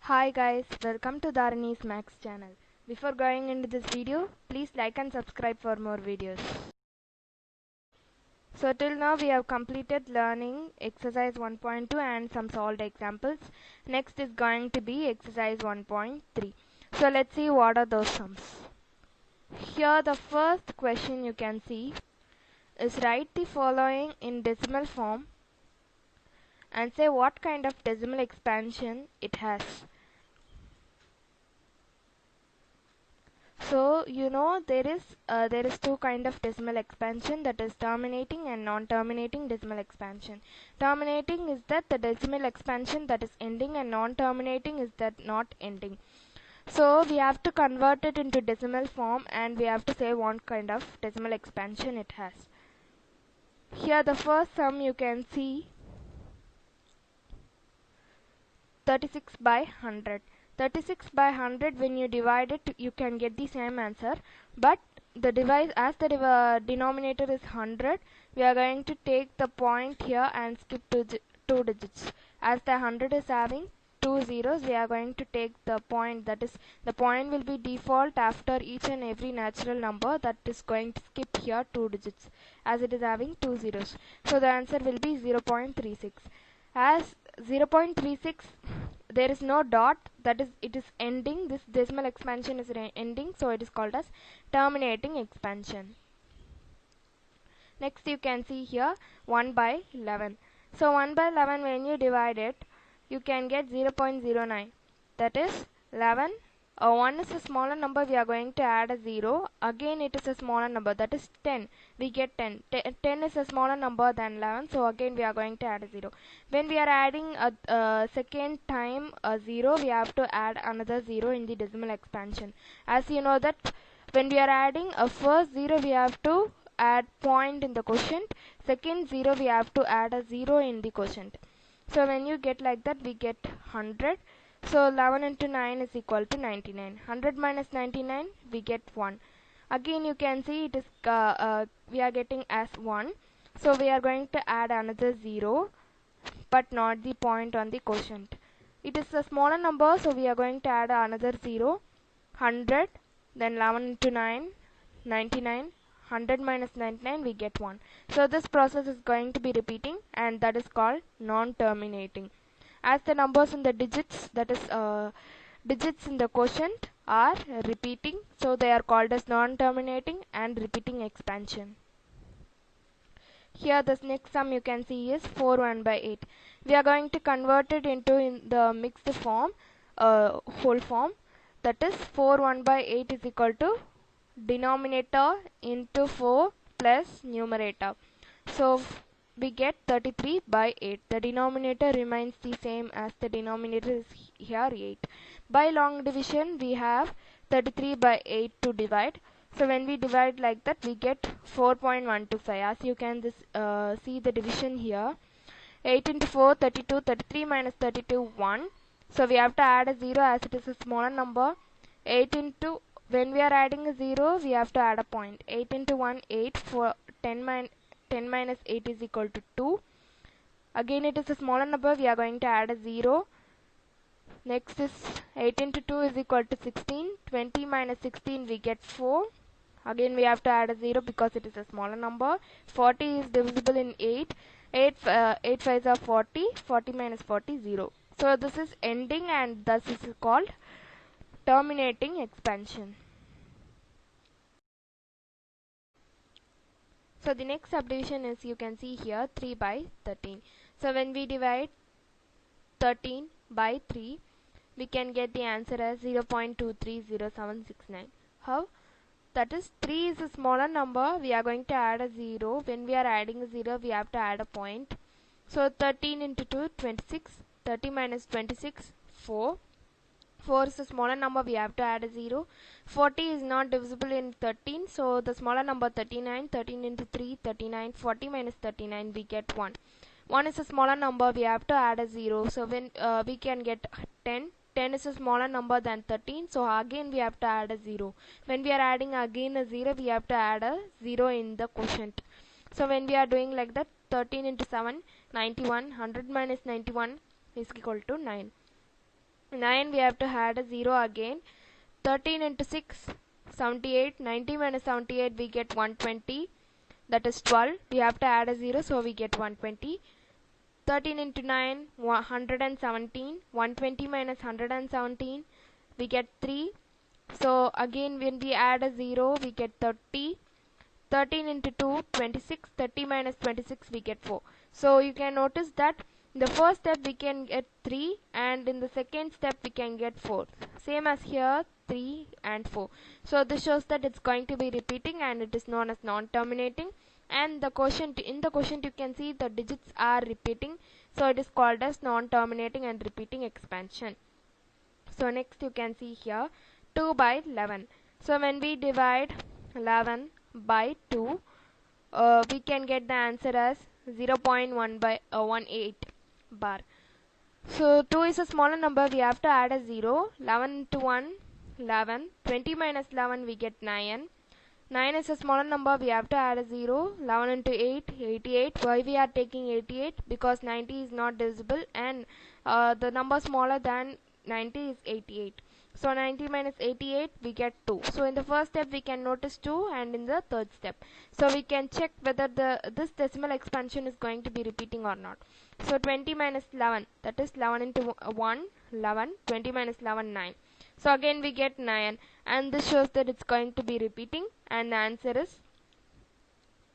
Hi guys, welcome to Dharani's Max channel. Before going into this video, please like and subscribe for more videos. So till now we have completed learning exercise 1.2 and some solved examples. Next is going to be exercise 1.3. So let's see what are those sums. Here the first question you can see is write the following in decimal form and say what kind of decimal expansion it has. So you know there is two kind of decimal expansion, that is terminating and non-terminating decimal expansion. Terminating is that the decimal expansion that is ending, and non-terminating is that not ending. So we have to convert it into decimal form and we have to say what kind of decimal expansion it has. Here the first sum you can see 36 by 100. 36 by 100, when you divide it you can get the same answer, but the denominator is 100, we are going to take the point here and skip two digits. As the 100 is having two zeros, we are going to take the point, that is the point will be default after each and every natural number, that is going to skip here two digits as it is having two zeros. So the answer will be 0.36. As 0.36 there is no dot, that is it is ending, this decimal expansion is ending, so it is called as terminating expansion. Next you can see here 1 by 11. So 1 by 11, when you divide it you can get 0.09, that is 11. 1 is a smaller number, we are going to add a 0. Again it is a smaller number, that is 10. We get 10. 10 is a smaller number than 11, so again we are going to add a 0. When we are adding a second time a 0, we have to add another 0 in the decimal expansion. As you know that when we are adding a first 0, we have to add point in the quotient. Second 0, we have to add a 0 in the quotient. So when you get like that, we get 100. So 11 into 9 is equal to 99. 100 minus 99, we get 1. Again you can see it is we are getting as 1. So we are going to add another 0, but not the point on the quotient. It is a smaller number, so we are going to add another 0. 100, then 11 into 9, 99. 100 minus 99, we get 1. So this process is going to be repeating, and that is called non-terminating. As the numbers in the digits, that is digits in the quotient, are repeating, so they are called as non-terminating and repeating expansion. Here this next sum you can see is 4 1 by 8. We are going to convert it into the mixed form, whole form, that is 4 1 by 8 is equal to denominator into 4 plus numerator. So we get 33 by 8. The denominator remains the same as the denominator is here 8. By long division we have 33 by 8 to divide. So when we divide like that, we get 4.125. As you can see the division here. 8 into 4, 32. 33 minus 32, 1. So we have to add a 0 as it is a smaller number. 8 into, when we are adding a 0, we have to add a point. 8 into 1, 8. For 10 minus 8 is equal to 2. Again it is a smaller number, we are going to add a 0. Next is 8 into 2 is equal to 16. 20 minus 16, we get 4. Again we have to add a 0 because it is a smaller number. 40 is divisible in 8. 8 5s are 40. 40 minus 40, 0. So this is ending, and thus is called terminating expansion. So the next subdivision is, you can see here, 3 by 13. So when we divide 13 by 3, we can get the answer as 0.230769. How? That is 3 is a smaller number, we are going to add a 0. When we are adding a 0, we have to add a point. So 13 into 2, 26. 30 minus 26, 4. 4 is a smaller number, we have to add a 0. 40 is not divisible in 13, so the smaller number 39. 13 into 3, 39. 40 minus 39, we get 1. 1 is a smaller number, we have to add a 0. So when we can get 10. 10 is a smaller number than 13, so again we have to add a 0. When we are adding again a 0, we have to add a 0 in the quotient. So when we are doing like that, 13 into 7, 91. 100 minus 91 is equal to 9. 9 we have to add a 0 again. 13 into 6, 78. 90 minus 78 we get 120. That is 12. We have to add a 0, so we get 120. 13 into 9, 117. 120 minus 117 we get 3. So again when we add a 0 we get 30. 13 into 2, 26. 30 minus 26 we get 4. So you can notice that in the first step we can get 3 and in the second step we can get 4. Same as here, 3 and 4. So this shows that it's going to be repeating and it is known as non-terminating. And the quotient, in the quotient you can see the digits are repeating. So it is called as non-terminating and repeating expansion. So next you can see here 2 by 11. So when we divide 11 by 2, we can get the answer as 0.1 by 18 bar. So 2 is a smaller number, we have to add a 0. 11 into 1, 11. 20 minus 11 we get 9. 9 is a smaller number, we have to add a 0. 11 into 8, 88. Why we are taking 88? Because 90 is not divisible and the number smaller than 90 is 88. So 90 minus 88 we get 2. So in the first step we can notice 2 and in the third step. So we can check whether this decimal expansion is going to be repeating or not. So 20 minus 11, that is 11 into 1, 11. 20 minus 11, 9. So again we get 9 and this shows that it's going to be repeating and the answer is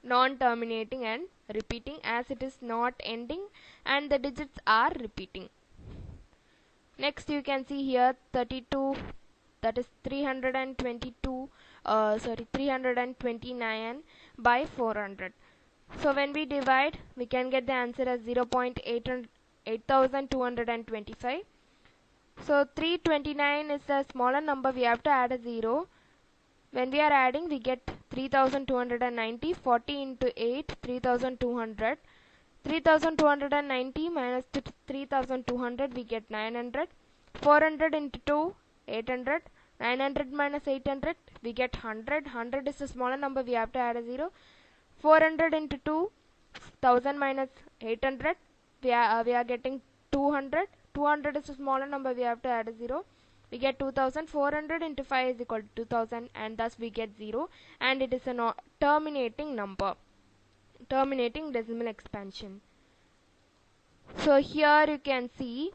non-terminating and repeating as it is not ending and the digits are repeating. Next you can see here 32, that is 329 by 400. So when we divide we can get the answer as 0.8225. So 329 is a smaller number, we have to add a 0. When we are adding we get 3290. 40 into 8, 3200. 3290 minus 3200 we get 900. 400 into 2, 800. 900 minus 800 we get 100. 100 is a smaller number, we have to add a 0. 400 into 2, 1000 minus 800 we are getting 200. 200 is a smaller number, we have to add a 0. We get 2000. 400 into 5 is equal to 2000 and thus we get 0 and it is a terminating number, terminating decimal expansion. So here you can see,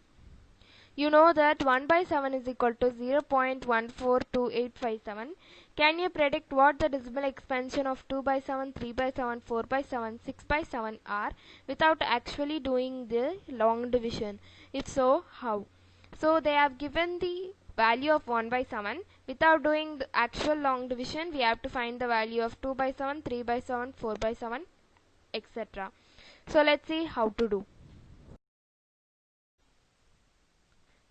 you know that 1 by 7 is equal to 0.142857. Can you predict what the decimal expansion of 2 by 7, 3 by 7, 4 by 7, 6 by 7 are without actually doing the long division? If so, how? So they have given the value of 1 by 7. Without doing the actual long division, we have to find the value of 2 by 7, 3 by 7, 4 by 7, etc. So let's see how to do.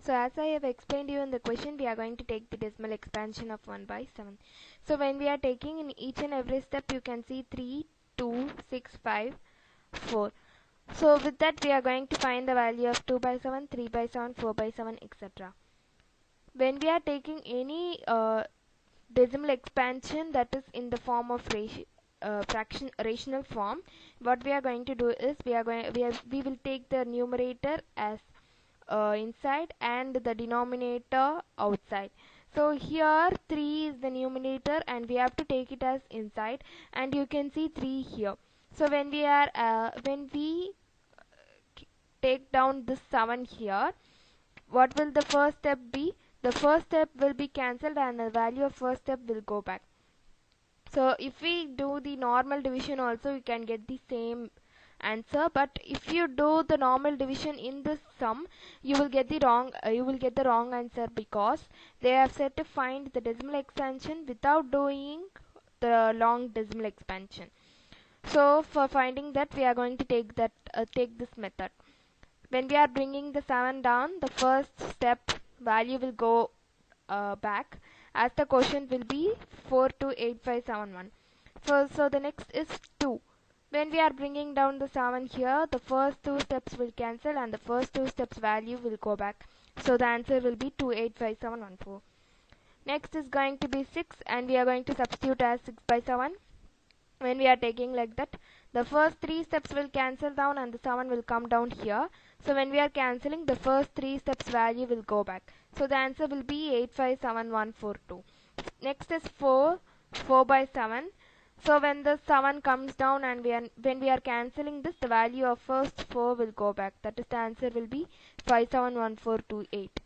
So as I have explained you in the question, we are going to take the decimal expansion of 1 by 7. So when we are taking in each and every step, you can see 3, 2, 6, 5, 4. So with that we are going to find the value of 2 by 7, 3 by 7, 4 by 7, etc. When we are taking any decimal expansion that is in the form of rational form, what we are going to do is we will take the numerator as inside and the denominator outside. So here 3 is the numerator and we have to take it as inside and you can see 3 here. So when we take down this 7 here, what will the first step be? The first step will be cancelled and the value of first step will go back. So if we do the normal division also, you can get the same answer, but if you do the normal division in this sum, you will get the wrong answer because they have said to find the decimal expansion without doing the long decimal expansion. So for finding that, we are going to take this method. When we are bringing the 7 down, the first step value will go back as the quotient will be 428571. So the next is 2. When we are bringing down the 7 here, the first 2 steps will cancel and the first 2 steps value will go back. So the answer will be 285714. Next is going to be 6 and we are going to substitute as 6 by 7. When we are taking like that, the first 3 steps will cancel down and the 7 will come down here. So when we are cancelling, the first 3 steps value will go back. So the answer will be 857142. Next is 4 by 7. So when the 7 comes down and when we are cancelling this, the value of first 4 will go back. That is, the answer will be 571428.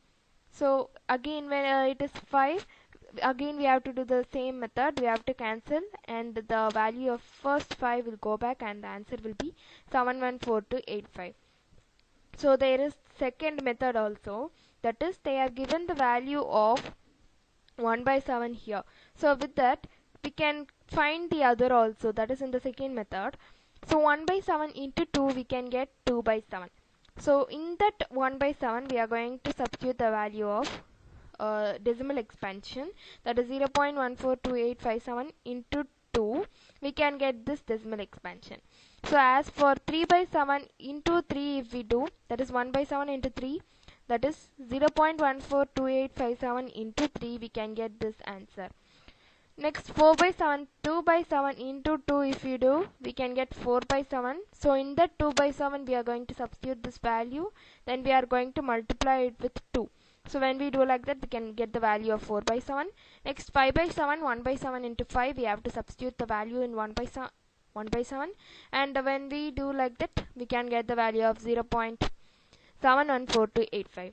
So again, when it is 5, again we have to do the same method. We have to cancel and the value of first 5 will go back and the answer will be 714285. So there is second method also, that is, they are given the value of 1 by 7 here. So with that we can find the other also, that is in the second method. So 1 by 7 into 2 we can get 2 by 7. So in that 1 by 7 we are going to substitute the value of decimal expansion, that is 0.142857 into 2. We can get this decimal expansion. So as for 3 by 7 into 3, if we do, that is 1 by 7 into 3, that is 0.142857 into 3, we can get this answer. Next, 4 by 7, 2 by 7 into 2, if you do, we can get 4 by 7. So in that 2 by 7 we are going to substitute this value, then we are going to multiply it with 2. So when we do like that, we can get the value of 4 by 7. Next, 5 by 7, 1 by 7 into 5, we have to substitute the value in 1 by 7. And when we do like that, we can get the value of 0.714285.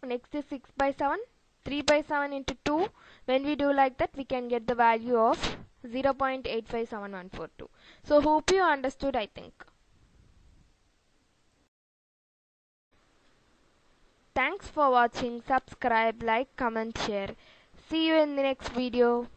Next is 6 by 7, 3 by 7 into 2. When we do like that, we can get the value of 0.857142. So hope you understood, I think. Thanks for watching. Subscribe, like, comment, share. See you in the next video.